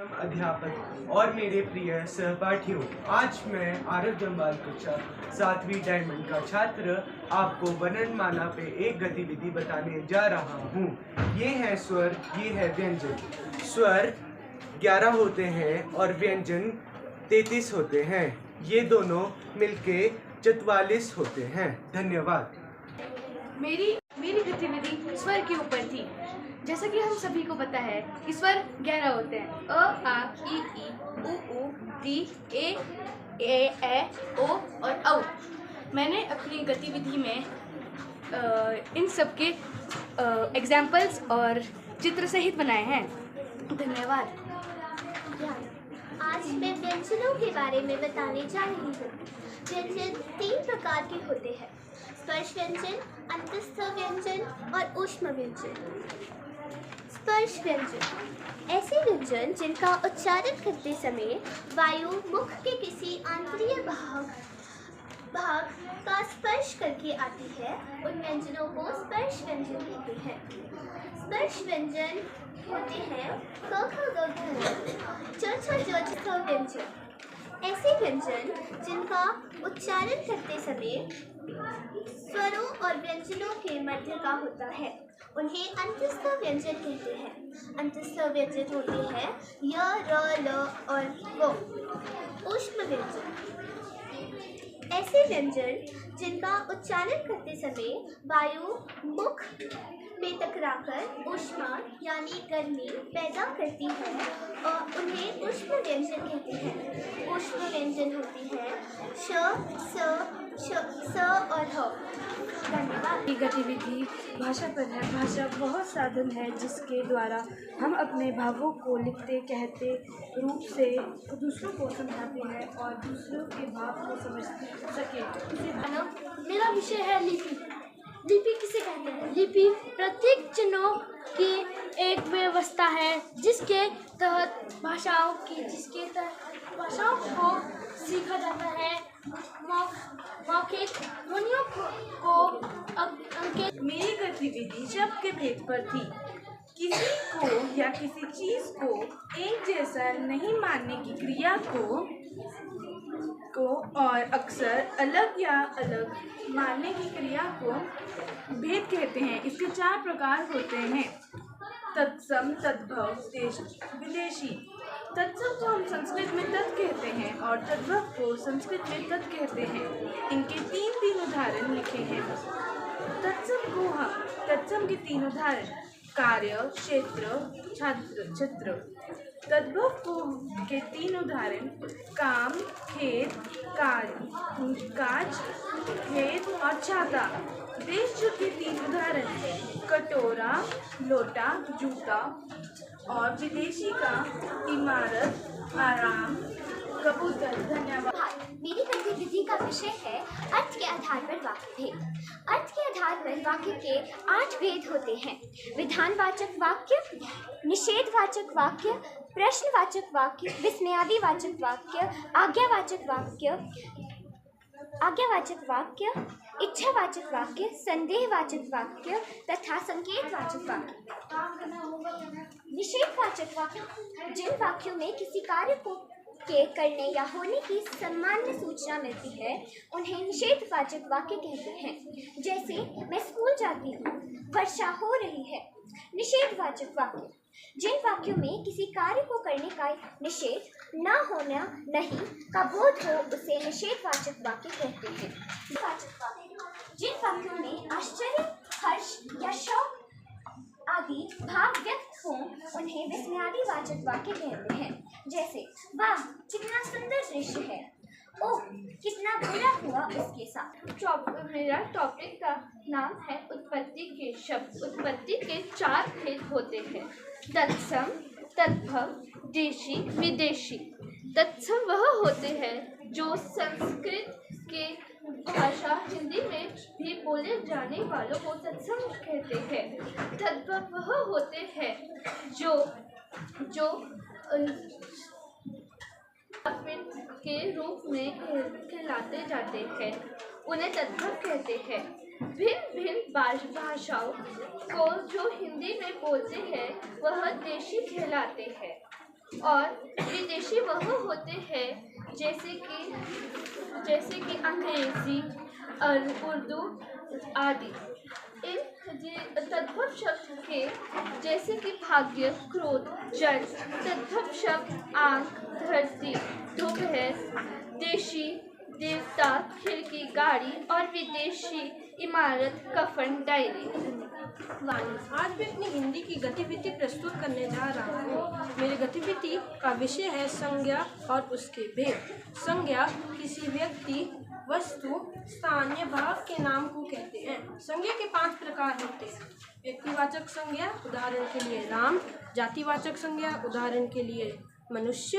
अध्यापक और मेरे प्रिय सहपाठियों, आज मैं आरव जम्बाल कक्षा 7वीं डायमंड का छात्र आपको वर्णमाला पे एक गतिविधि बताने जा रहा हूँ। ये है स्वर, ये है व्यंजन। स्वर 11 होते हैं और व्यंजन 33 होते हैं। ये दोनों मिलके 44 होते हैं। धन्यवाद। मेरी गतिविधि स्वर के ऊपर थी। जैसा कि हम सभी को पता है कि स्वर 11 होते हैं। अ, आ, ई, उ, दी, ए, ओ और औ। मैंने अपनी गतिविधि में इन सब के एग्जाम्पल्स और चित्र सहित बनाए हैं। धन्यवाद। आज मैं व्यंजनों के बारे में बताने जा रही हूँ। व्यंजन 3 प्रकार के होते हैं: स्पर्श व्यंजन, अंतस्थ व्यंजन और ऊष्म व्यंजन। स्पर्श व्यंजन ऐसे व्यंजन जिनका उच्चारण करते समय वायु मुख के किसी आंतरिक भाग का स्पर्श करके आती है, उन व्यंजनों को स्पर्श व्यंजन कहते हैं। स्पर्श व्यंजन होते हैं क, ख, ग, घ, च, छ, ज, छ व्यंजन। ऐसे व्यंजन जिनका उच्चारण करते समय स्वरों और व्यंजनों के मध्य का होता है, उन्हें अंतस्थ व्यंजन कहते हैं। अंतस्थ व्यंजन होते हैं य, र, ल और वो। ऊष्म व्यंजन ऐसे व्यंजन जिनका उच्चारण करते समय वायु मुख में टकराकर ऊष्मा यानी गर्मी पैदा करती है और उन्हें ऊष्म व्यंजन कहते हैं। ऊष्म व्यंजन होती है स और ह। धन्यवाद। ये गतिविधि भाषा पर है। भाषा वह साधन है जिसके द्वारा हम अपने भावों को लिखते कहते रूप से दूसरों को समझाते हैं और दूसरों के भाव को समझ सके। मेरा विषय है लिपि। लिपि किसे कहते हैं? लिपि प्रत्येक चिन्हों की एक व्यवस्था है जिसके तहत भाषाओं को सीखा जाता है। मौखिक ध्वनियों को अंकित। मेरी गतिविधि शब्द के भेद पर थी। किसी को या किसी चीज को एक जैसा नहीं मानने की क्रिया को और अक्सर अलग या अलग मानने की क्रिया को भेद कहते हैं। इसके 4 प्रकार होते हैं: तत्सम, तद्भव, विदेशी। तत्सम को हम संस्कृत में तत् कहते हैं और तद्भव को संस्कृत में तत् कहते हैं। इनके 3 उदाहरण लिखे हैं। तत्सम के 3 उदाहरण: कार्य, क्षेत्र, छत्र। तद्भव के 3 उदाहरण: काम, खेत, काज, खेत और छाता। देश के 3 उदाहरण: कटोरा, लोटा, जूता। और विदेशी का इमारत, आराम, कबूतर। धन्यवाद। मेरी गतिविधि का विषय है अर्थ के आधार पर वाक्य भेद। अर्थ के आधार पर वाक्य के 8 भेद होते हैं: विधानवाचक वाक्य, निषेधवाचक वाक्य, प्रश्नवाचक वाक्य, विस्मयादिवाचक वाक्य, आज्ञावाचक वाक्य, इच्छावाचक वाक्य, संदेहवाचक वाक्य तथा संकेतवाचक वाक्य। निषेधवाचक वाक्य जिन वाक्यों में किसी कार्य के करने या होने की सामान्य सूचना मिलती है, उन्हें निषेधवाचक वाक्य कहते हैं। जैसे, मैं स्कूल जाती हूँ, वर्षा हो रही है। निषेधवाचक वाक्य जिन वाक्यों में किसी कार्य को करने का निषेध न होना नहीं का बोध हो, उसे निषेधवाचक वाक्य कहते हैं। वाचक वाक्य जिन वाक्यों में आश्चर्य, हर्ष या शौक आदि भाव व्यक्त हों, उन्हें विस्मयादिवाचक वाक्य कहते हैं। जैसे, वाह कितना सुंदर दृश्य है, ओह कितना बुरा हुआ उसके साथ। मेरा टॉपिक का नाम है उत्पत्ति के शब्द। उत्पत्ति के 4 भेद होते हैं: तत्सम, तद्भव, देशी, विदेशी। तत्सम वह होते हैं जो संस्कृत के भाषा हिंदी में भी बोले जाने वालों को तत्सम कहते हैं। तद्भव वह होते हैं जो के रूप में कहलाते जाते हैं, उन्हें तद्भव कहते हैं। भिन्न भिन्न भाषाओं को जो हिंदी में बोलते हैं वह देशी कहलाते हैं। और विदेशी वह होते हैं जैसे कि अंग्रेजी और उर्दू आदि। इन तद्भव शब्द के जैसे कि भाग्य, क्रोध, जल, तद्भव शब्द आंख, धरती, दोपहर, देशी, देवता, खिड़की, गाड़ी और विदेशी इमारत, कफन, डायरी। वाणी, आज मैं अपनी हिंदी की गतिविधि प्रस्तुत करने जा रहा हूँ। मेरी गतिविधि का विषय है संज्ञा और उसके भेद। संज्ञा किसी व्यक्ति, वस्तु, स्थान या भाव के नाम को कहते हैं। संज्ञा के 5 प्रकार होते हैं। व्यक्तिवाचक संज्ञा, उदाहरण के लिए राम। जातिवाचक संज्ञा, उदाहरण के लिए मनुष्य।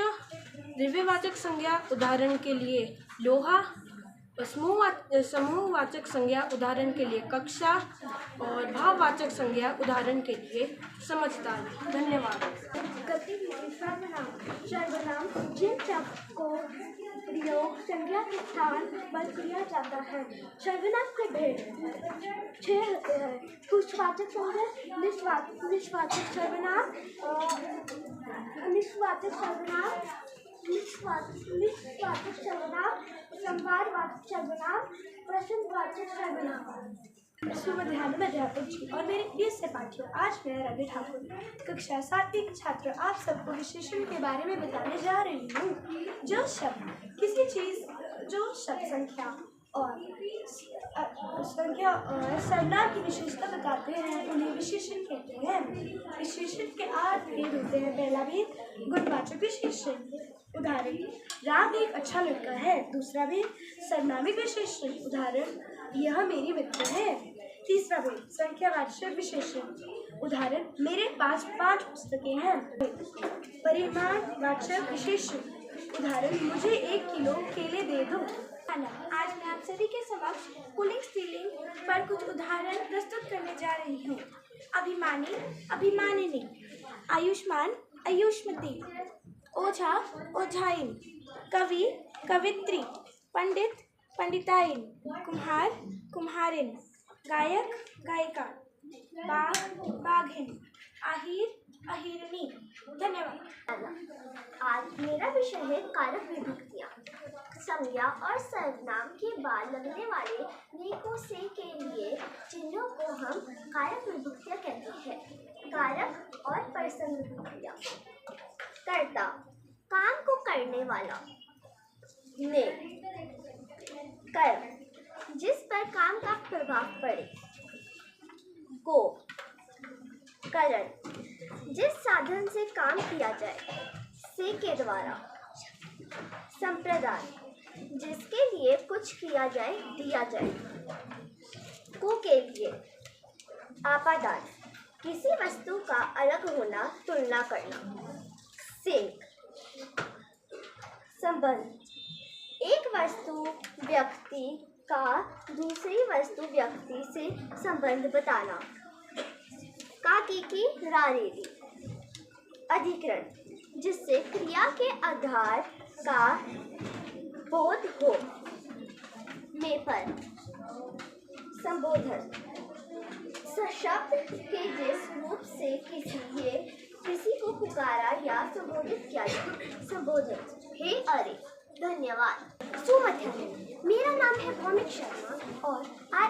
द्रव्यवाचक संज्ञा, उदाहरण के लिए लोहा। समूहवाचक संज्ञा, उदाहरण के लिए कक्षा। और भाववाचक संज्ञा, उदाहरण के लिए समझदारी। धन्यवाद। गतिविधि सर्वनाम जिन शब्द को प्रयोग संज्ञा के स्थान पर किया जाता है। सर्वनाम के भेद 6 होते हैं। पुरुषवाचक संज्ञा, निष्वाचक सर्वनाम, संवादवाचक सर्वनाम, प्रश्नवाचक सर्वनाम। सुमध्यान्ह में अध्यापक जी और मेरे प्रिय सहपाठियों, आज मैं रवि ठाकुर कक्षा 7वीं की छात्र आप सबको विशेषण के बारे में बताने जा रही हूँ। जो शब्द किसी चीज, जो शब्द संख्या और सर्वनाम की विशेषता बताते हैं उन्हें विशेषण कहते हैं। विशेषण के 8 भेद होते हैं। पहला भेद गुणवाचक विशेषण, उदाहरण राम एक अच्छा लड़का है। दूसरा भेद सर्वनामिक विशेषण, उदाहरण यह मेरी मित्र है। तीसरा भेद संख्यावाचक विशेषण, उदाहरण मेरे पास 5 पुस्तकें हैं। परिमाणवाचक विशेषण, उदाहरण मुझे 1 किलो केले दे दो। आज मैं आप सभी के समक्ष पुल्लिंग स्त्रीलिंग पर कुछ उदाहरण प्रस्तुत करने जा रही हूँ। अभिमानी, अभिमानिनी। आयुष्मान, आयुष्मती। ओझा, ओझाइन। कवि, कवित्री। पंडित, पंडिताइन। कुम्हार, कुम्हारिन। गायक, गायिका। बाघ, बाघिन। आहिर, अहिरनी। धन्यवाद। आज मेरा विषय है कारक विभक्तियाँ। संज्ञा और सर्वनाम के बाद लगने वाले नेकों से के लिए चिन्हों को हम कारक विभक्तियाँ कहते हैं। कारक और प्रसंग विभक्तियाँ। कर्ता, काम को करने वाला। ने, कर, जिस पर काम का प्रभाव पड़े। को, करण, जिस साधन से काम किया जाए। से के द्वारा। संप्रदाय, जिसके लिए कुछ किया जाए, दिया जाए। को के लिए। आपादान, किसी वस्तु का अलग होना, तुलना करना। सिंक, संबंध, एक वस्तु व्यक्ति का दूसरी वस्तु व्यक्ति से संबंध बताना। काकी की रारेली, अधिकरण, जिससे क्रिया के आधार का बोध हो। में पर, संबोधन, शब्द के जिस रूप से किसी को पुकारा या संबोधित किया जाए। संबोधन, हे अरे। धन्यवाद। सुमध्यान्ह, मेरा नाम है भौमिक शर्मा और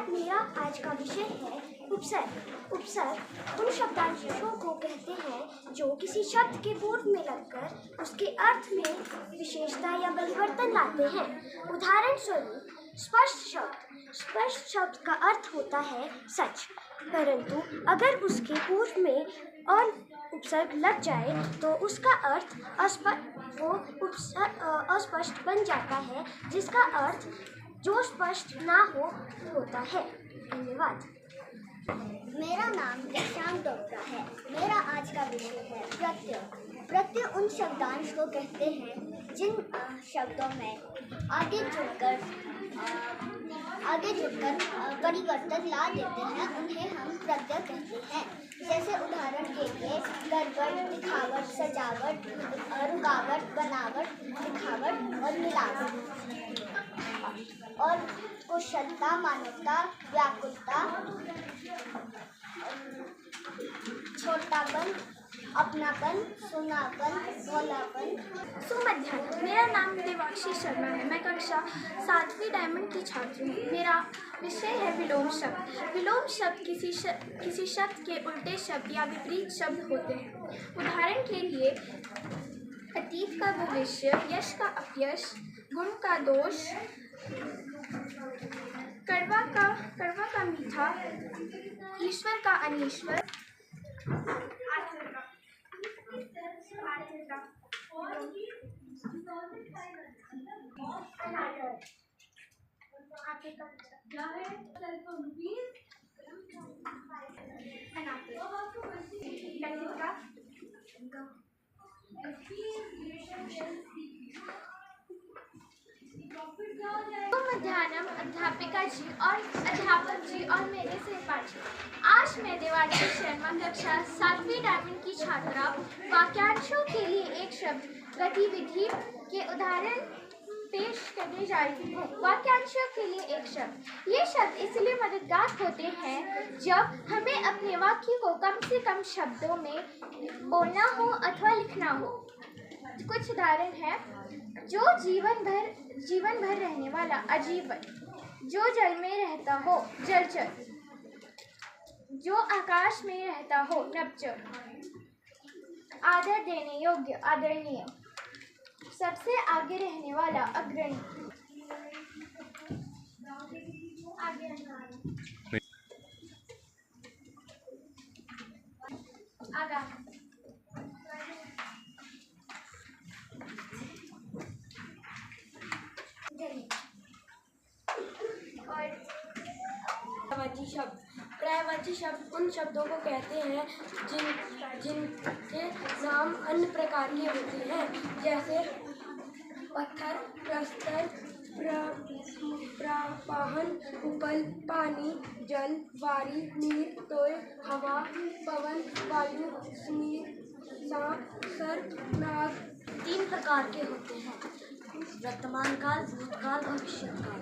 मेरा आज का विषय है उपसर्ग। उपसर्ग उन शब्दांशों को कहते हैं जो किसी शब्द के पूर्व में लगकर उसके अर्थ में विशेषता या परिवर्तन लाते हैं। उदाहरण स्वरूप स्पष्ट शब्द। स्पष्ट शब्द का अर्थ होता है सच, परंतु अगर उसके पूर्व में और उपसर्ग लग जाए तो उसका अर्थ अस्पष्ट बन जाता है, जिसका अर्थ जो स्पष्ट ना हो होता है। धन्यवाद। मेरा नाम श्याम डोगरा है। मेरा आज का विषय है प्रत्यय। प्रत्यय उन शब्दांश को कहते हैं जिन शब्दों में आगे जुड़कर परिवर्तन ला देते हैं, उन्हें हम प्रत्यय कहते हैं। जैसे उदाहरण के लिए गड़बड़, दिखावट, सजावट, रुकावट, बनावट, दिखावट और मिलावट। और कुशलता, मानवता, व्याकुलता, छोटापन, अपनापन, सुनापन, भोलापन। सुमध्याह्न। मेरा नाम देवांशी शर्मा है। मैं कक्षा 7वीं डायमंड की छात्र हूँ। मेरा विषय है विलोम शब्द। विलोम शब्द किसी शब्द के उल्टे शब्द या विपरीत शब्द होते हैं। उदाहरण के लिए अतीत का भविष्य, यश का अपयश, गुण का दोष, कड़वा का मीठा, ईश्वर का अनीश्वर। मध्याह्नम अध्यापिका जी और अध्यापक जी और मेरे सहपाठी। आज मैं देवांशी शर्मा कक्षा 7वीं डायमंड की छात्रा वाक्यांशों के लिए एक शब्द गतिविधि के उदाहरण पेश करने जा रही हूँ। वाक्यांशों के लिए एक शब्द। ये शब्द इसलिए मददगार होते हैं जब हमें अपने वाक्य को कम से कम शब्दों में बोलना हो अथवा लिखना हो। कुछ उदाहरण है। जो जीवन भर रहने वाला अजीवन, जो जल में रहता हो जलचर, जो आकाश में रहता हो नभचर, आदर देने योग्य आदरणीय, सबसे आगे रहने वाला अग्रणी, आगे रहने वाला आगामी। पर्यायवाची शब्द उन शब्दों को कहते हैं जिनके नाम अन्य प्रकार के होते हैं, जैसे पत्थर, प्रस्तर, प्रवाहन, उपल, पानी, जल, वारी, नीर, तोय, हवा, पवन, वायु, समीर, सांप, सर्प, नाग। 3 प्रकार के होते हैं: वर्तमान काल, भूतकाल और भविष्यकाल।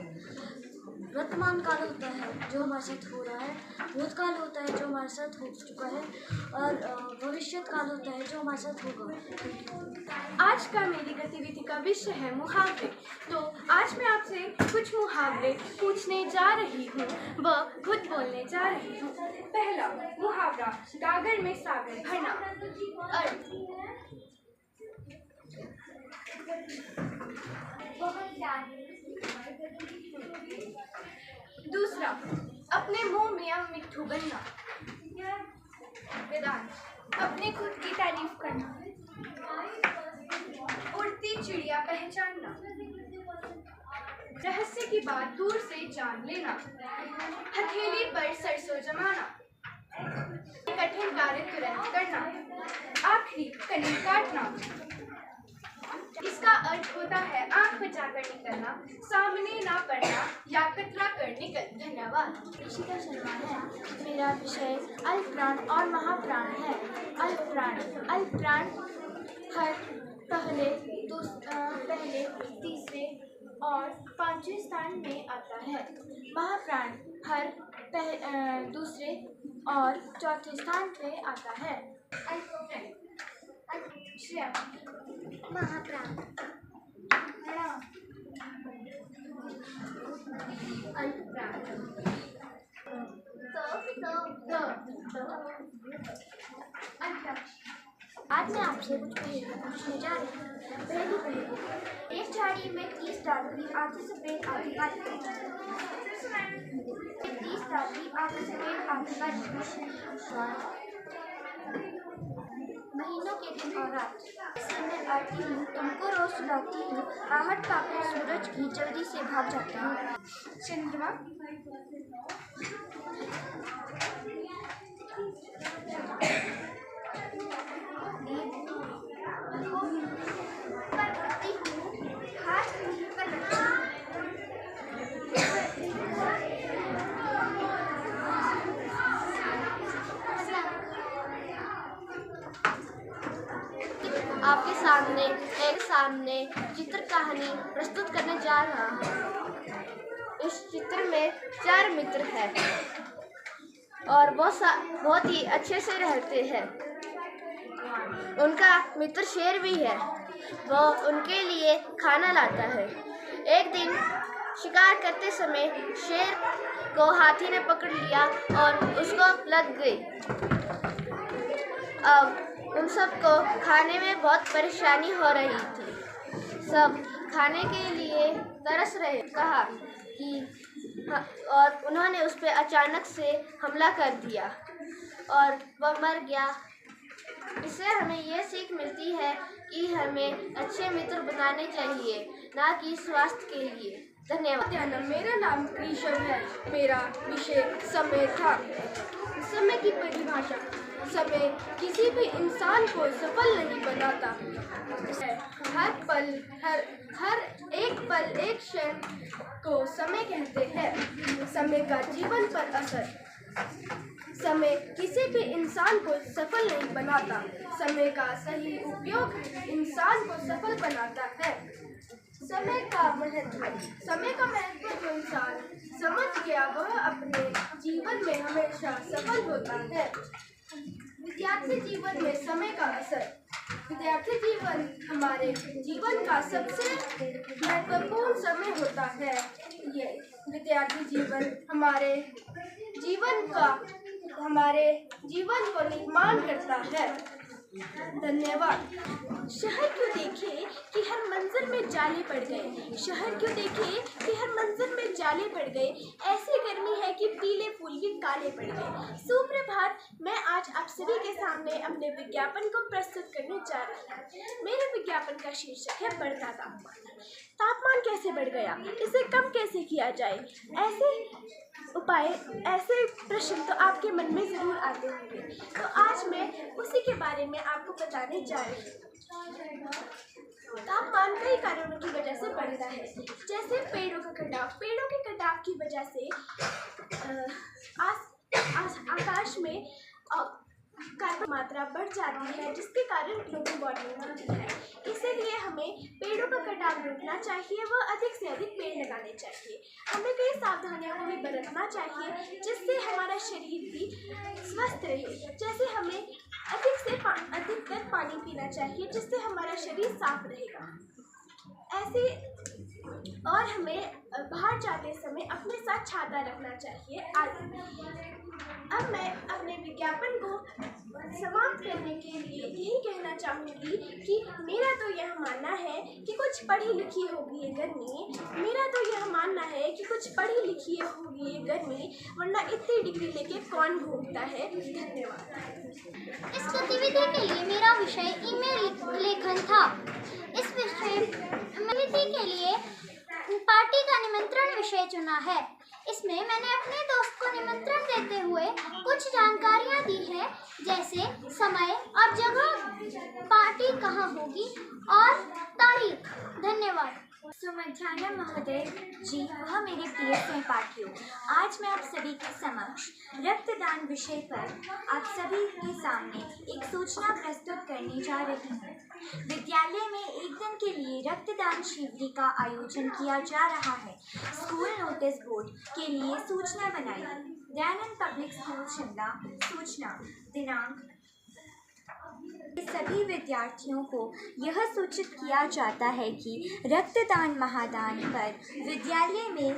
वर्तमान काल होता है जो हमारे साथ हो रहा है, भूतकाल होता है जो हमारे साथ हो चुका है, और भविष्य काल होता है जो हमारे साथ होगा। आज का मेरी गतिविधि का विषय है मुहावरे। तो आज मैं आपसे कुछ मुहावरे पूछने जा रही हूँ व खुद बोलने जा रही हूँ। पहला मुहावरा, गागर में सागर भरना। अर्थ, दूसरा, अपने मुंह में मिट्ठू बनना। वेदांत, अपने खुद की तारीफ करना। उड़ती चिड़िया पहचानना। रहस्य की बात दूर से जान लेना। हथेली पर सरसों जमाना। कठिन कार्य तुरंत करना। आखिरी, कली काटना। इसका अर्थ होता है आंख बचाकर निकलना, सामने ना पड़ना या कतरा कर निकल। धन्यवाद। ऋषिका शर्मा है। मेरा विषय अल्पप्राण और महाप्राण है। अल्पप्राण हर पहले, तीसरे और 5वें स्थान में आता है। महाप्राण हर दूसरे और 4थे स्थान पे आता है। महाप्राण, आज मैं आपसे कुछ पहेलियां पूछने जा रही हूँ। पहली पहेली, एक झाड़ी में 30 डाली, आधी सफेद आधी काली। 30 डाली, आधी सफेद आधी काली। महीनों के दिन और रात। मैं आती हूँ, तुमको रोज सुलाती हूँ, आहट पाकर सूरज की जल्दी से भाग जाती हूँ। चंद्रमा। आपके सामने चित्र कहानी प्रस्तुत करने जा रहा हूँ। इस चित्र में 4 मित्र हैं और बहुत ही अच्छे से रहते हैं। उनका मित्र शेर भी है। वो उनके लिए खाना लाता है। एक दिन शिकार करते समय शेर को हाथी ने पकड़ लिया और उसको लग गई। अब उन सबको खाने में बहुत परेशानी हो रही थी। सब खाने के लिए तरस रहे। कहा कि और उन्होंने उस पर अचानक से हमला कर दिया और वह मर गया। इससे हमें ये सीख मिलती है कि हमें अच्छे मित्र बनाने चाहिए, ना कि स्वास्थ्य के लिए। धन्यवाद। मेरा नाम कृष्ण है। मेरा विषय समय था। समय की परिभाषा। समय किसी भी इंसान को सफल नहीं बनाता। हर एक पल एक क्षण को समय कहते हैं। समय का जीवन पर असर। समय किसी भी इंसान को सफल नहीं बनाता। समय का सही उपयोग इंसान को सफल बनाता है। समय का महत्व जो इंसान समझ गया वह अपने जीवन में हमेशा सफल होता है। विद्यार्थी जीवन में समय का असर। विद्यार्थी जीवन हमारे जीवन का सबसे महत्वपूर्ण समय होता है। ये विद्यार्थी जीवन हमारे जीवन को निर्माण करता है। धन्यवाद। शहर क्यों देखे कि हर मंजिल में जाले पड़ गए। शहर क्यों देखे कि हर मंजिल में जाले पड़ गए। ऐसी गर्मी है कि पीले फूल भी काले पड़ गए। सुप्रभात। मैं आज आप सभी के सामने अपने विज्ञापन को प्रस्तुत करने जा रही हूँ। मेरे विज्ञापन का शीर्षक है बढ़ता तापमान। तापमान कैसे बढ़ गया, इसे कम कैसे किया जाए। ऐसे प्रश्न तो आपके मन में जरूर आते होंगे। तो आज मैं उसी के बारे में आपको बताने जा रही हूँ। तापमान कई कारणों की वजह से बढ़ता है, जैसे पेड़ों का कटाव। पेड़ों के कटाव की वजह से आकाश में कार्बन मात्रा बढ़ जाती है, जिसके कारण ग्लोबल वार्मिंग होती है। इसीलिए हमें पेड़ों का कटाव रोकना चाहिए व अधिक से अधिक पेड़ लगाने चाहिए। हमें कई सावधानियों को भी बरतना चाहिए, जिससे हमारा शरीर भी स्वस्थ रहे। जैसे हमें अधिकतर पानी पीना चाहिए, जिससे हमारा शरीर साफ रहेगा। और हमें बाहर जाते समय अपने साथ छाता रखना चाहिए आदि। अब मैं अपने विज्ञापन को समाप्त करने के लिए यही कहना चाहूँगी कि मेरा तो यह मानना है कि कुछ पढ़ी लिखी होगी ये गर्मी। वरना इतनी डिग्री लेके कौन घूमता है। धन्यवाद। इस गतिविधि के लिए मेरा विषय ईमेल लेखन था। इस गतिविधि के लिए पार्टी का निमंत्रण विषय चुना है। इसमें मैंने अपने दोस्त को निमंत्रण देते हुए कुछ जानकारियां दी हैं, जैसे समय और जगह, पार्टी कहाँ होगी और तारीख। धन्यवाद। सुमध्याना महोदय जी वह मेरे प्रिय सहपाठियों, आज मैं आप सभी के समक्ष रक्तदान विषय पर आप सभी के सामने एक सूचना प्रस्तुत करने जा रही हूँ। विद्यालय में एक दिन के लिए रक्तदान शिविर का आयोजन किया जा रहा है। स्कूल नोटिस बोर्ड के लिए सूचना बनाई। Dayanand public school Shimla. सूचना दिनांक। सभी विद्यार्थियों को यह सूचित किया जाता है कि रक्तदान महादान पर विद्यालय में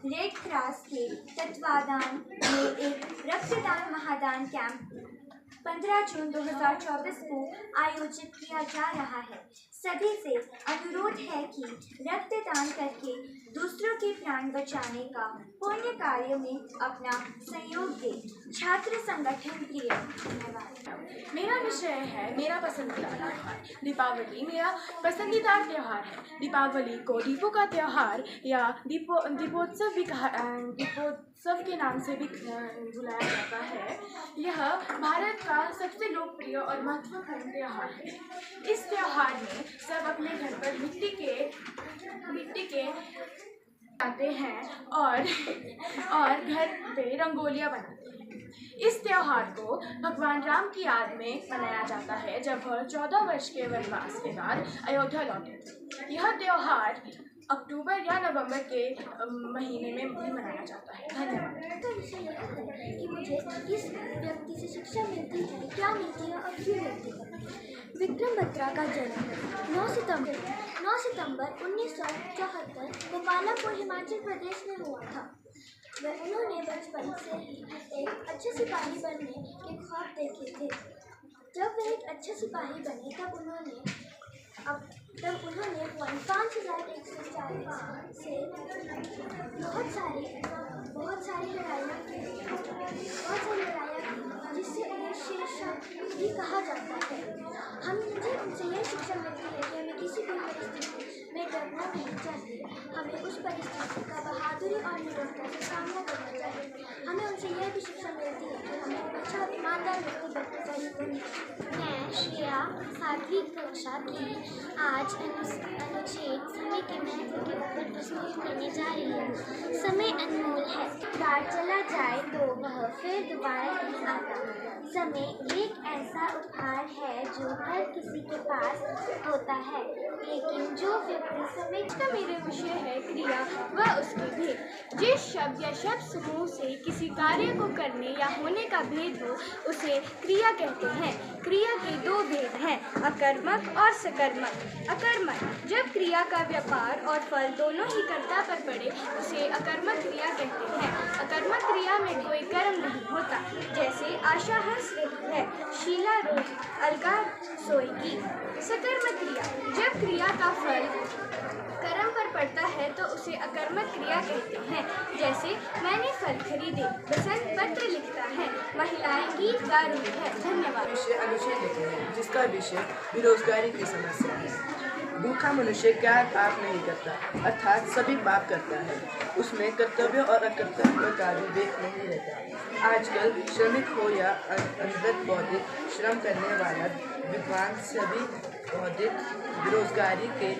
रेड क्रॉस के तत्वाधान में एक रक्तदान महादान कैंप 15 जून 2024 को आयोजित किया जा रहा है। सभी से अनुरोध है कि रक्तदान करके दूसरों के प्राण बचाने का पुण्य कार्य में अपना सहयोग दें। छात्र संगठन प्रिय। धन्यवाद। मेरा विषय है मेरा पसंदीदा त्यौहार दीपावली। मेरा पसंदीदा त्यौहार है। दीपावली को दीपों का त्यौहार या दीपोत्सव भी दीपोत्सव के नाम से भी बुलाया जाता है। यह भारत का सबसे लोकप्रिय और महत्वपूर्ण त्यौहार है। इस त्यौहार में सब अपने घर पर मिट्टी के आते हैं और घर पे रंगोलियां बनाते हैं। इस त्यौहार को भगवान राम की याद में मनाया जाता है, जब वह 14 वर्ष के वनवास के बाद अयोध्या लौटे थे। यह त्यौहार अक्टूबर या नवंबर के महीने में भी मनाया जाता है। धन्यवाद। तो विषय यह है कि मुझे किस व्यक्ति से शिक्षा मिलती है, क्या मिलती है और क्यों मिलती है। विक्रम बत्रा का जन्म 9 सितंबर 1974 गोपालपुर हिमाचल प्रदेश में हुआ था। उन्होंने बचपन से ही एक अच्छे सिपाही बनने के ख्वाब देखे थे। जब वे एक अच्छे सिपाही बने तब उन्होंने 5140 से बहुत सारी लड़ाइयाँ की, जिससे उन्हें शेरशाह भी कहा जाता है। मुझे उनसे यह शिक्षा मिलती है कि हमें किसी भी परिस्थिति में डरना नहीं चाहिए। हमें उस परिस्थिति का बहादुरी और निडरता से सामना करना चाहिए। हमें उनसे यह भी शिक्षा मिलती है कि हमें अच्छा और ईमानदार व्यक्ति बनना चाहिए। मैं श्रेया 7वीं कक्षा की आज अनुच्छेद समय के महत्व के ऊपर प्रस्तुत करने जा रही हूँ। समय अनमोल है, बार चला जाए तो वह फिर दोबारा नहीं आता। समय एक ऐसा उपहार है जो हर किसी के पास होता है, लेकिन जो व्यक्ति समय का मेरे विषय है क्रिया व उसके भेद। जिस शब्द या शब्द समूह से किसी कार्य को करने या होने का भेद हो उसे क्रिया कहते हैं। क्रिया के दो भेद हैं, अकर्मक और सकर्मक। अकर्मक, जब क्रिया का व्यापार और फल दोनों ही कर्ता पर पड़े उसे अकर्मक क्रिया कहते हैं। अकर्मक क्रिया में कोई कर्म नहीं होता, जैसे आशा हंस रही है, शीला रोज अलका सोएगी। सकर्मक क्रिया, जब क्रिया का फल कर्म पर पड़ता है तो उसे अकर्मक क्रिया कहते हैं। जैसे मैंने फल खरीदे, बसंत पत्र लिखता है, महिलाएं गीत गा रही है। धन्यवाद। अनुच्छेद लिखे हैं जिसका विषय बेरोजगारी की समस्या है। भूखा मनुष्य क्या पाप नहीं करता, अर्थात सभी पाप करता है। उसमें कर्तव्य और अकर्तव्य का विवेक नहीं रहता। आजकल श्रमिक हो या अनवरत बौद्धिक श्रम करने वाला विद्वान सभी बौद्धिक बेरोजगारी के